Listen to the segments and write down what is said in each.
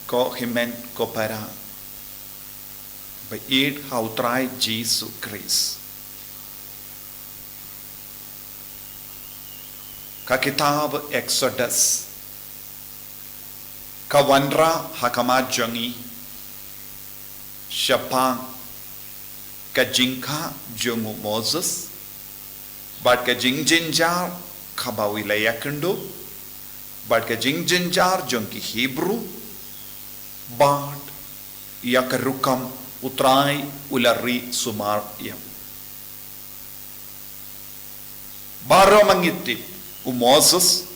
ko himen ko para bait hautrai Jesus Christ ka kitab Exodus ka wanra hakama jangi syapang ka jingka jungu Moses bat ka jingjinjar khabawi layakendo bat ka jingjinjar jongki Hebrew bat yakarukam utrai ulari sumar yang baro mangitip Moses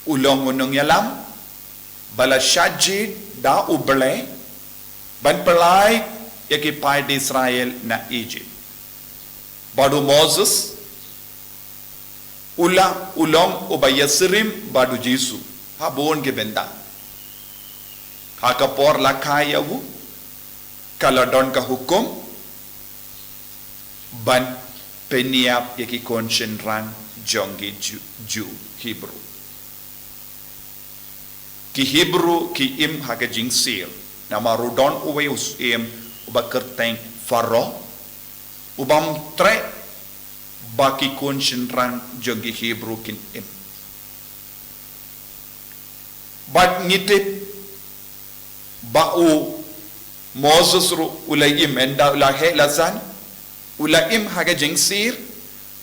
ulong unong yalam bala syajid da uble ban pelai yaki pai di Israel na Egypt badu Moses ulong ubayasirim badu Jisu habon ke benda hakapor lakayawu kaladon ka hukum ban peniap yaki konsyen rang jonggi Jew Hebrew ki Hebrew ki im haga jingsir nama rudon uwe us im ubakerteng faro ubam tre baki konsyen rang jonggi Hebrew kin im bat ngitip bau Moses ru ulaim enda ulahe lazan ulaim haga jingsir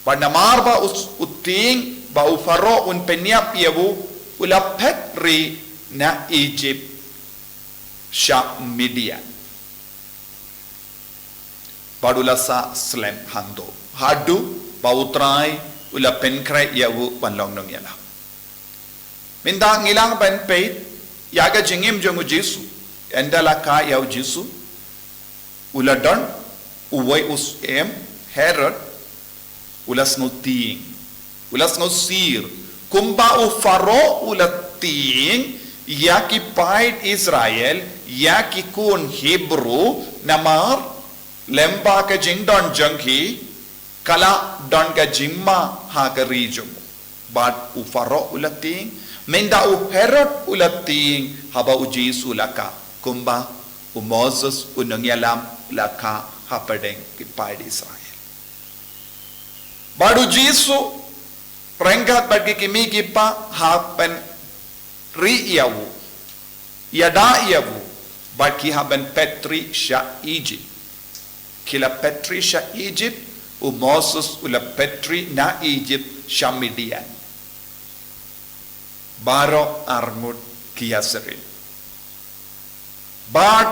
panamar ba uting ba ufaro un peniap yabu ula petri na Egypt sha Midian padula sa slem hando hadu ba utrai ula penkrai yabu panlong nong yala minda ngilang ban peit yaga jingim jongu Jesu endala ka yaw Jesu ula don uwai us Herod ulas no ting ulas no sir kumba u faro ulat ting yaki paid Israel yaki kun Hebrew namar lemba ka jingdon jangki kala don ka jimma ha ka region but u faro ulat ting menda u Herod ulat ting haba u Jesu laka kumba u Moses unang yalam laka hapadeng ki paid Israel Baru Jesu rengkat bagi kimi kipa hapen ri yawu yada yawu bagi hapen petri sha Egypt kila petri sha Egypt u Moses ula petri na Egypt sha Midian baro armud kiyaserin bad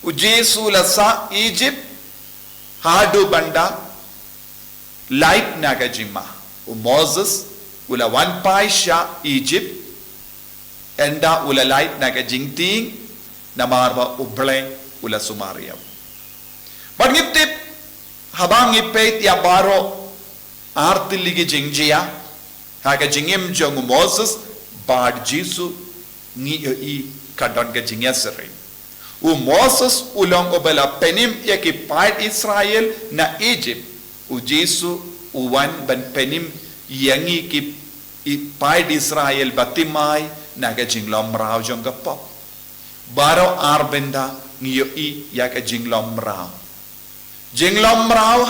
u Jesu la sa Egypt hadu banda light nagajima u Moses ula one pai sha Egypt enda ula light nagajingting namarba uble ula Sumaria but ngiptip habang ngipet ya baro artiligi jingjia haga jingim jong Moses bad Jesu ngi i kadon ga jingya sere u Moses ulong obela penim yaki pai Israel na Egypt u Jesu uwan ban penim yangi ki pai di Israel batimai naga jinglom rao jong kapop baro arbenda ngiyo i yaka jinglom rao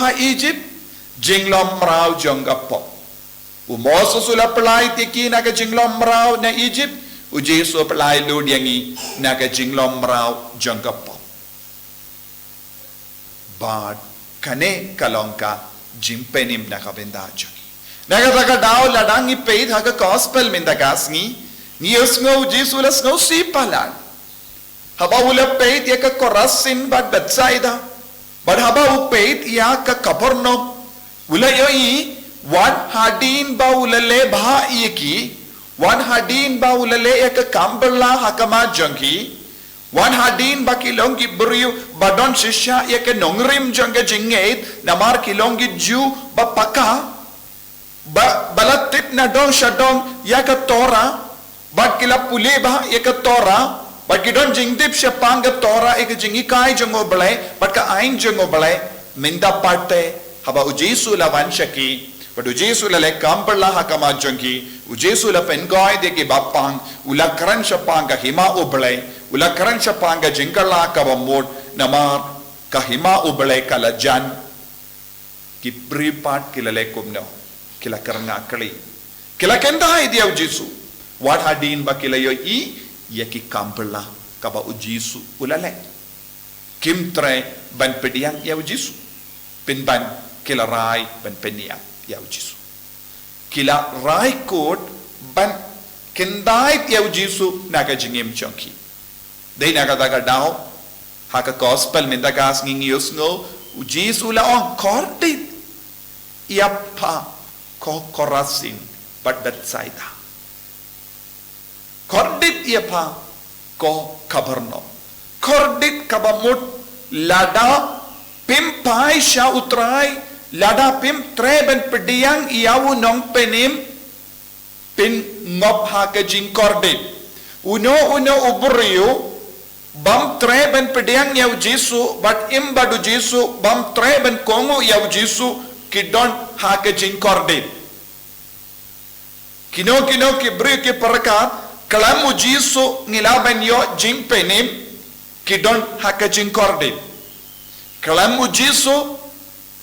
ha Egypt jinglom rao jong kapop u Moses ula pelai tiki naga jinglom rao na Egypt u Jesu pelai lud yangi naga jinglom rao jong kapop bad kane kalongka jimpenim nakabenda joni naga daw ladangi peit haga gospel minda gasngi nios ngo Jesu las ngo sipalan haba ula peit yaka korasin bad Betsaida bad haba u peit yaka Kapernaum ula yoi wan hadin ba ula le bha yaki wan hadin ba ula le yaka kambala hakama jangki wan hadin ba kilongi beriu badon shisha yaka nongrim jangga jingait namar kilongi Jew ba paka ba balatip na don shadong yaka Torah ba kila puli ba yaka Torah ba kidon jingdip sha panga Torah yaka jingi kai jango balai ba ka ain jango balai minda parte haba u Jesu lawan shaki But Jesu la le kampala hakama jongi, Jesu la pengoy de ki bapang, ula karan shapanga hima uble, ula karan shapanga jingala kabamod, namar kahima uble kalajan, ki pripat kilale kumno, kila karanga kali. Kila kenda idea Jesu. What hadin ba kila yo yaki kampala kaba Jesu ulale. Kim tre ban pediang ya Jesu. Pin ban kila rai ban peniang ya Jesu. Kila rai kot ban kendai ya Jesu naga jingim chonki. Dei naga daga dao haka gospel mendagas ngingios no Jesu la on kortit iapa ko korasin but Bethsaida. Kordit iapa ko kabarno. Kordit kabamut lada pimpai sya utrai lada pim treben pediang iawu nong penim pin ngop haka jing kordit. Uno uburiu bam treben pediang yaw Jesu but imbadu Jesu bam treben kongo yaw Jesu kidon haka jing kordit. Kino kibri ki perkat kalamu Jesu ngilaban yo jing penim kidon haka jing kordit. Kalamu Jesu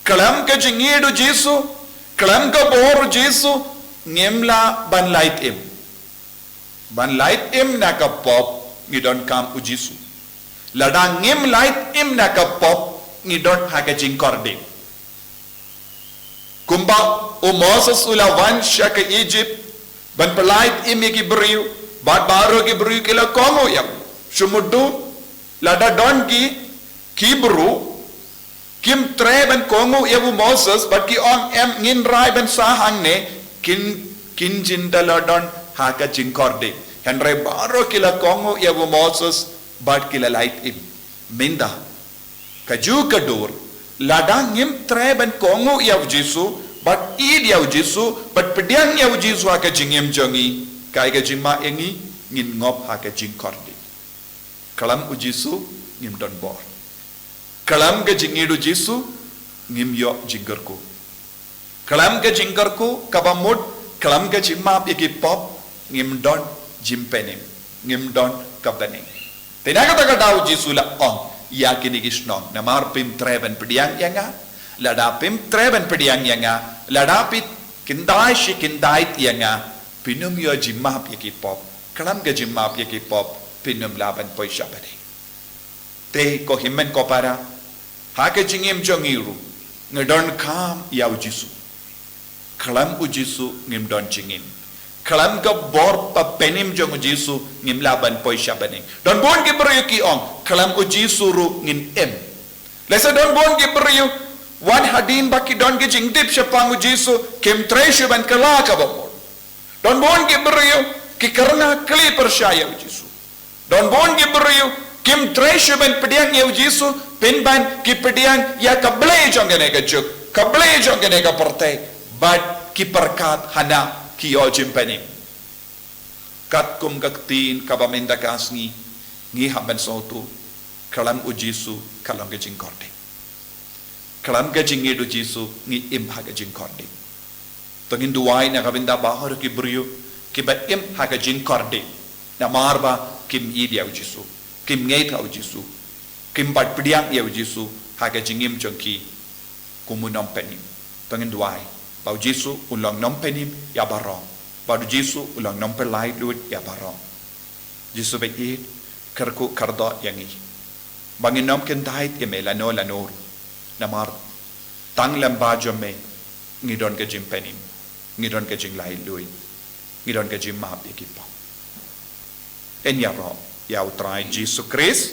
kalam ka jingidu Jesu kalam ka bohor Jesu ngemla ban light im. Ban light im naka pop ngidon kam u Jesu. Lada ngem light im naka pop ngidon haka jing kordit. Kumba o Moses ula wan shaka Egypt ban pelait im ki beriu bat baru ki beriu kila kongo yang sumudu lada don ki beru kim tre ban kongo yabu Moses bat ki on em ngin rai ban sahang ne kin jindala don haka jingkorde henry baru kila kongo yabu Moses bat kila light im minda kaju kadur lada ngim tre ban kongo yabu Jesu but id yaw Jesu but pediang yaw Jesu haka jingim jongi kai ga jima engi ngin ngop haka jingkordi kalam u Jesu ngim don bor kalam ga jingidu Jesu ngim yo jingerku kalam ga jingerku kabamud kalam ga jima igi pop ngim don jimpenim ngim don kabani tenaga taga daw Jesu la on yakini gisnong namar pim treben pediang yanga lada pim treben pediang yanga ladapit kindai shi kindai tianga pinum yo jimap yaki pop kalam ga jimap yaki pop pinum laban poisha bane te ko himmen ko para hake jingim jongiru ngedon kam yaw Jesu kalam u Jesu ngim don jingim kalam ga bor pa penim jong Jesu ngim laban poisha bane don bon ge beri ong kalam u Jesu ru ngin em lesa don bon ge beri wan hadin baki don ge jing dip shapangu Jesu kem treshu ban kala ka bamor don bon ge beriu ki karna kli percaya Jesu don bon ge beriu kem treshu ban pediang ya Jesu pen ban ki pediang ya kable jongene ga juk kable jongene ga porte bat ki perkat hana ki yo jimpanim kat kum gaktin kabamenda kasni ngi haban sotu kalam u Jesu kalam ge jing korte kalam ga jingedu Jesu ngi im haga jing kordi tongin duwai na kabinda bahar ki beriu ki ba im haga jing kordi na marba kim idi au Jesu kim ngeit au Jesu kim bat pediang au Jesu haga jingim chongki kumunam penim tongin duwai bau Jesu ulang nom penim ya barong bau Jesu ulang nom pelai lut ya barong Jesu ba it karku kardo yangi bangin nom kentait ya melano lanor namar tang lembajo me ngidon ke jimpenim ngidon ke jing lai lui ngidon ke jim map ekipa en ya ro ya utrai Jesus Christ